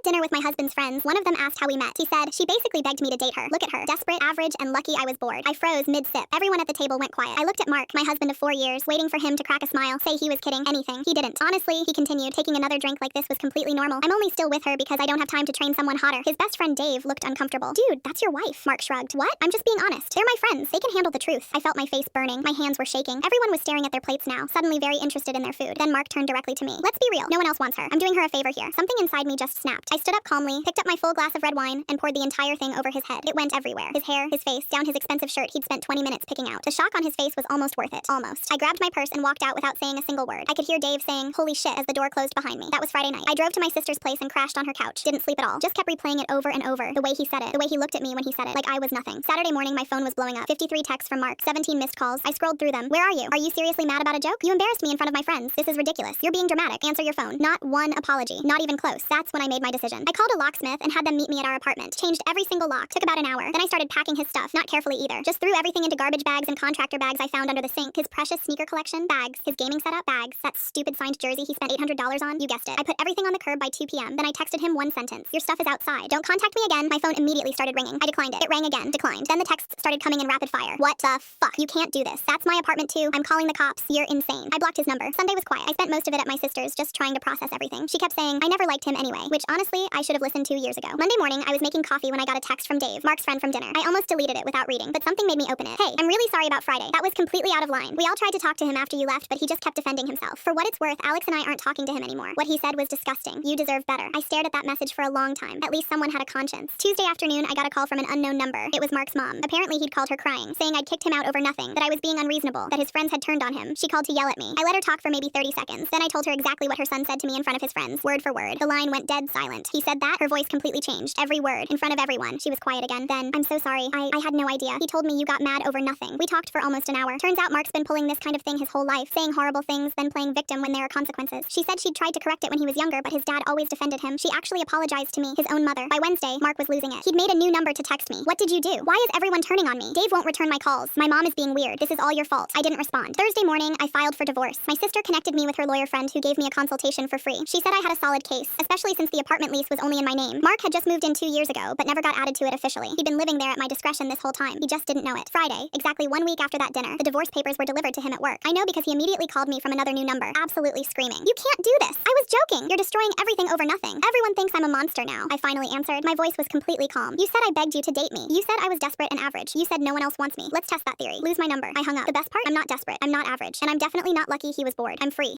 dinner with my husband's friends. One of them asked how we met. He said, she basically begged me to date her. Look at her. Desperate, average, and lucky I was bored. I froze mid-sip. Everyone at the table went quiet. I looked at Mark, my husband of 4 years, waiting for him to crack a smile, say he was kidding, anything. He didn't. Honestly, he continued, taking another drink like this was completely normal. I'm only still with her because I don't have time to train someone hotter. His best friend Dave looked uncomfortable. Dude, that's your wife. Mark shrugged. What? I'm just being honest. They're my friends. They can handle the truth. I felt my face burning. My hands were shaking. Everyone was staring at their plates now, suddenly very interested in their food. Then Mark turned directly to me. Let's be real. No one else wants her. I'm doing her a favor here. Something inside me just snapped. I stood up calmly, picked up my full glass of red wine, and poured the entire thing over his head. It went everywhere. His hair, his face, down his expensive shirt he'd spent 20 minutes picking out. The shock on his face was almost worth it. Almost. I grabbed my purse and walked out without saying a single word. I could hear Dave saying, holy shit, as the door closed behind me. That was Friday night. I drove to my sister's place and crashed on her couch. Didn't sleep at all. Just kept replaying it over and over. The way he said it. The way he looked at me when he said it. Like I was nothing. Saturday morning, my phone was blowing up. 53 texts from Mark. 17 missed calls. I scrolled through them. Where are you? Are you seriously mad about a joke? You embarrassed me in front of my friends. This is ridiculous. You're being dramatic. Answer your phone. Not one apology. Not even close. That's when I made my decision. I called a locksmith and had them meet me at our apartment. Changed every single lock. Took about an hour. Then I started packing his stuff. Not carefully either. Just threw everything into garbage bags and contractor bags I found under the sink. His precious sneaker collection, bags. His gaming setup, bags. That stupid signed jersey he spent $800 on, you guessed it. I put everything on the curb by 2 p.m. Then I texted him one sentence. Your stuff is outside. Don't contact me again. My phone immediately started ringing. I declined it. It rang again. Declined. Then the texts started coming in rapid fire. What the fuck? You can't do this. That's my apartment too. I'm calling the cops. You're insane. I blocked his number. Sunday was quiet. I spent most of it at my sister's just trying to process everything. She kept saying, I never liked him anyway, which honestly, I should have listened to years ago. Monday morning, I was making coffee when I got a text from Dave, Mark's friend from dinner. I almost deleted it without reading, but something made me open it. Hey, I'm really sorry about Friday. That was completely out of line. We all tried to talk to him after you left, but he just kept defending himself. For what it's worth, Alex and I aren't talking to him anymore. What he said was disgusting. You deserve better. I stared at that message for a long time. At least someone had a conscience. Tuesday afternoon, I got a call from an unknown number. It was Mark's mom. Apparently, he'd called her crying, saying I'd kicked him out over nothing, that I was being unreasonable, that his friends had turned on him. She called to yell at me. I let her talk for maybe 30 seconds. Then I told her exactly what her son said to me in front of his friends, word for word. The line went dead silent. He said that, her voice completely changed. Every word, in front of everyone. She was quiet again. Then, I'm so sorry. I had no idea. He told me you got mad over nothing. We talked for almost an hour. Turns out Mark's been pulling this kind of thing his whole life, saying horrible things, then playing victim when there are consequences. She said she'd tried to correct it when he was younger, but his dad always defended him. She actually apologized to me, his own mother. By Wednesday, Mark was losing it. He'd made a new number to text me. What did you do? Why is everyone turning on me? Dave won't return my calls. My mom is being weird. This is all your fault. I didn't respond. Thursday morning, I filed for divorce. My sister connected me with her lawyer friend who gave me a consultation for free. She said I had a solid case, especially since the apartment lease was only in my name. Mark had just moved in 2 years ago, but never got added to it officially. He'd been living there at my discretion this whole time. He just didn't know it. Friday, exactly 1 week after that dinner, the divorce papers were delivered to him at work. I know because he immediately called me from another new number, absolutely screaming. You can't do this. I was joking. You're destroying everything over nothing. Everyone thinks I'm a monster now. I finally answered. My voice was completely calm. You said I begged you to date me. You said I was desperate and average. You said no one else wants me. Let's test that theory. Lose my number. I hung up. The best part? I'm not desperate. I'm not average. And I'm definitely not lucky he was bored. I'm free.